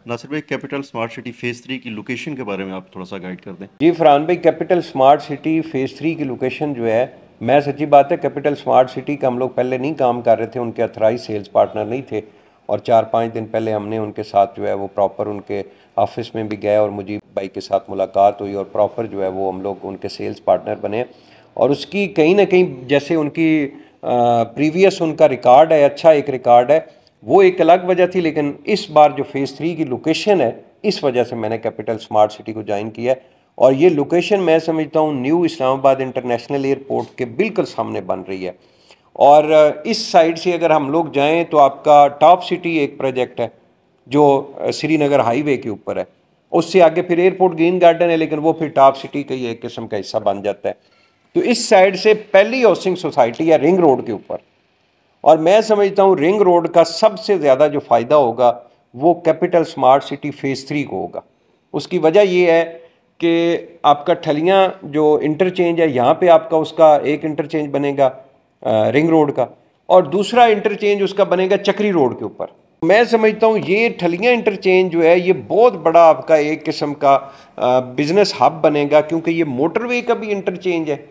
नासिर भाई, capital smart city phase 3 की location के बारे में आप थोड़ा सा गाइड कर दें। जी फरहान भाई, कैपिटल स्मार्ट सिटी फ़ेज़ 3 की लोकेशन जो है, मैं सच्ची बात है कैपिटल स्मार्ट सिटी का हम लोग पहले नहीं काम कर रहे थे, उनके अथराइज सेल्स पार्टनर नहीं थे। और 4-5 दिन पहले हमने उनके साथ जो है वो प्रॉपर उनके ऑफिस में भी गए और मुजीब भाई के साथ मुलाकात हुई और प्रॉपर जो है वो हम लोग उनके सेल्स पार्टनर बने। और उसकी कहीं ना कहीं जैसे उनकी प्रीवियस उनका रिकॉर्ड है, अच्छा एक रिकॉर्ड है, वो एक अलग वजह थी। लेकिन इस बार जो फ़ेज़ 3 की लोकेशन है, इस वजह से मैंने कैपिटल स्मार्ट सिटी को ज्वाइन किया है। और ये लोकेशन मैं समझता हूँ न्यू इस्लामाबाद इंटरनेशनल एयरपोर्ट के बिल्कुल सामने बन रही है। और इस साइड से अगर हम लोग जाएं तो आपका टॉप सिटी एक प्रोजेक्ट है जो श्रीनगर हाईवे के ऊपर है। उससे आगे फिर एयरपोर्ट ग्रीन गार्डन है, लेकिन वो फिर टॉप सिटी का ही एक किस्म का हिस्सा बन जाता है। तो इस साइड से पहली हाउसिंग सोसाइटी है रिंग रोड के ऊपर। और मैं समझता हूँ रिंग रोड का सबसे ज़्यादा जो फ़ायदा होगा वो कैपिटल स्मार्ट सिटी फ़ेज़ 3 को होगा। उसकी वजह ये है कि आपका ठलियाँ जो इंटरचेंज है, यहाँ पे आपका उसका एक इंटरचेंज बनेगा रिंग रोड का, और दूसरा इंटरचेंज उसका बनेगा चक्री रोड के ऊपर। मैं समझता हूँ ये ठलियाँ इंटरचेंज जो है ये बहुत बड़ा आपका एक किस्म का बिजनेस हब बनेगा, क्योंकि ये मोटरवे का भी इंटरचेंज है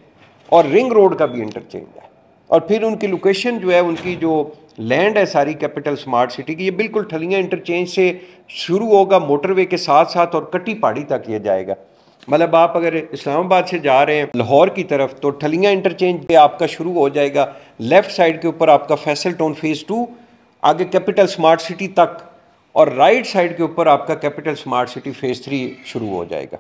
और रिंग रोड का भी इंटरचेंज है। और फिर उनकी लोकेशन जो है, उनकी जो लैंड है सारी कैपिटल स्मार्ट सिटी की, ये बिल्कुल ठलियाँ इंटरचेंज से शुरू होगा मोटरवे के साथ साथ और कटी पहाड़ी तक ये जाएगा। मतलब आप अगर इस्लामाबाद से जा रहे हैं लाहौर की तरफ तो ठलियाँ इंटरचेंज पे आपका शुरू हो जाएगा। लेफ़्ट साइड के ऊपर आपका फैसल टाउन फ़ेज़ 2, आगे कैपिटल स्मार्ट सिटी तक, और राइट साइड के ऊपर आपका कैपिटल स्मार्ट सिटी फ़ेज़ 3 शुरू हो जाएगा।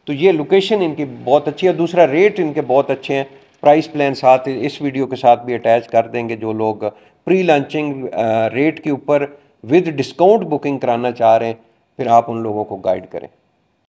तो ये लोकेशन इनकी बहुत अच्छी है। दूसरा रेट इनके बहुत अच्छे हैं। प्राइस प्लान साथ इस वीडियो के साथ भी अटैच कर देंगे। जो लोग प्री लॉन्चिंग रेट के ऊपर विद डिस्काउंट बुकिंग कराना चाह रहे हैं, फिर आप उन लोगों को गाइड करें।